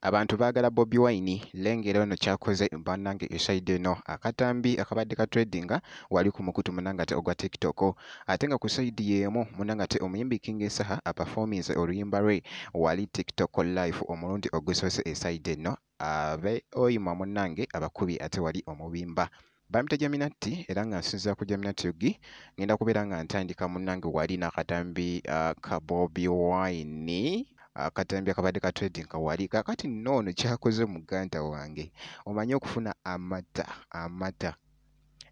Abantu baagala Bobi Wine lengera ono kyakoze bannange eside eno akatambi akabadde ka tradinga wali ku mukutu munanga ate ogwa TikTok ate nga ku side yeemu munanga ate omuyimbi King Saha aperformance oluyimba lwe wali TikTok live omulundi ogusoose eside eno abe oyima munange abakubi ate wali omubimba Bamita Jaminati era nga nsinzira ku Jaminati Yugi ngenda kubeera nga ntandika munange wali n'akatambi ka Bobi Wine akatambi akabadde ka trading kawali kakati noono kyakoze muganda wange omanyi okufuna amata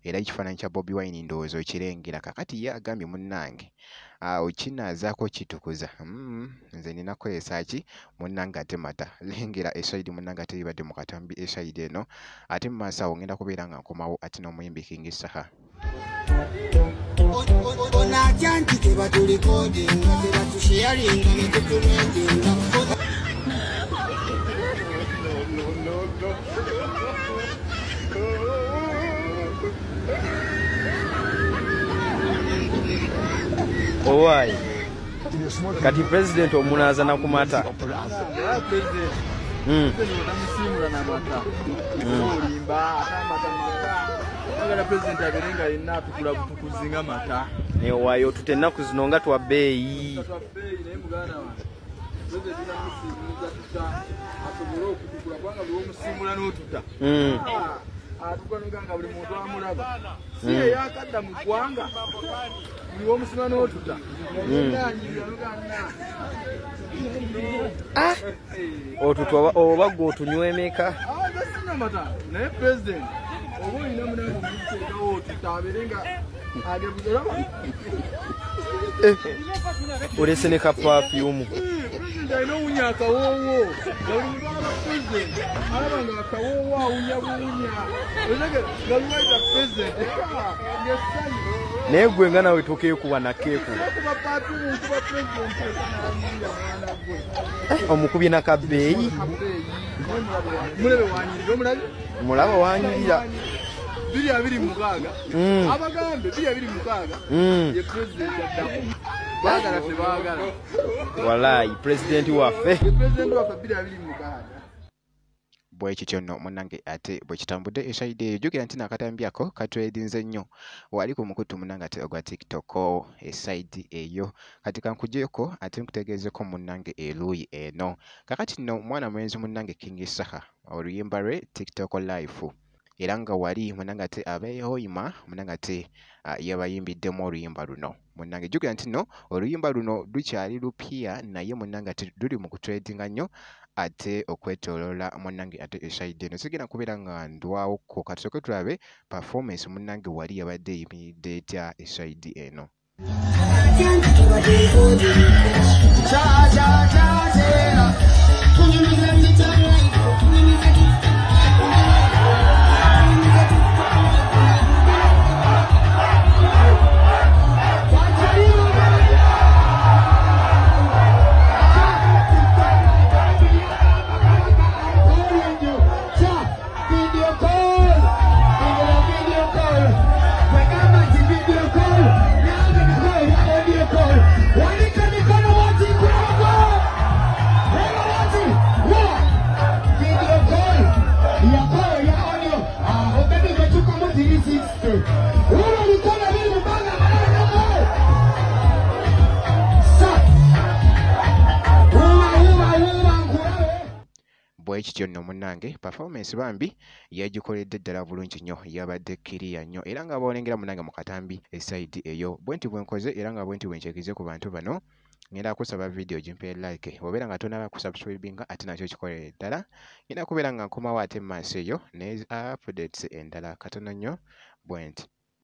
era ekifaananyi kya Bobi Wine ndowooza okirengera kakati ye agambye munnange okinaazaako kitukuza nze nina kukozesa ki munnange ate mata lengera esayidi munnange ate ibadde mu katambi esayidi eno ate mu maaso awo ngenda kubeera nga nkomawo ate n'omuyimbi King Saha Owai kati president omunaza na kumata newayo tutenaku zino nga twa bbeeyi atukoneganga buli muntu amulaba siye yakadda mu ggwanga buli womusima n'otuta otutwa oba gwe otunywa emeka gasinamata naye president oba olina munange omuteekawo otuta abere nga agebuzolaba olese ne ka perfume alina owunya akawoowo president alaba nga akawoowo awunya buwunya nga luwaita president naye gwe nga nawe tokeekuba nakeekuba omukubye nakabbeeyi mulaba wanyirira 226 abagambe 226 ye president addamu baagala tebaagala walayi president waffe president waffe 226 bwekityo nno munnange ate bwe kitambudde esayidi eyo jjukira nti n'akatambi ako katwedinze nnyo wali ku mukutu munnange ate ogwa TikTok esayidi eyo kati kankugyeko ate nkutegeezeko munnange eruuyi eno kakati nno mwana mwenzi munnange King Saha oluyimba lwe TikTok live era nga wali munnange ate abeehoyima munnange ate yabayimbiddemu oluyimba luno munnange jjukira nti nno oluyimba luno lukyali lupya naye munnange ate luli mu kutredinga nnyo ate okwetoolola munnange ate esayidi eno sigenda kubeera nga ndwawoko katusooke tulabe performance munnange wali yabadde eyimiridde etya esayidi eno bwekityo nno munnange performance bambi yagikoledde ddala bulungi nnyo yabadde kiriya nnyo era nga boolengera munnange mu katambi esayidi eyo bwenti bwenkoze era nga bwenti bwencekize ku bantu bano ngenda kusaba video gimpe like obeera nga tonaba kusubscribinga ate nakyo kikolere ddala ngenda kubeera nga nkomawo ate mu maaso eyo ne updates endala katono nnyo bwenti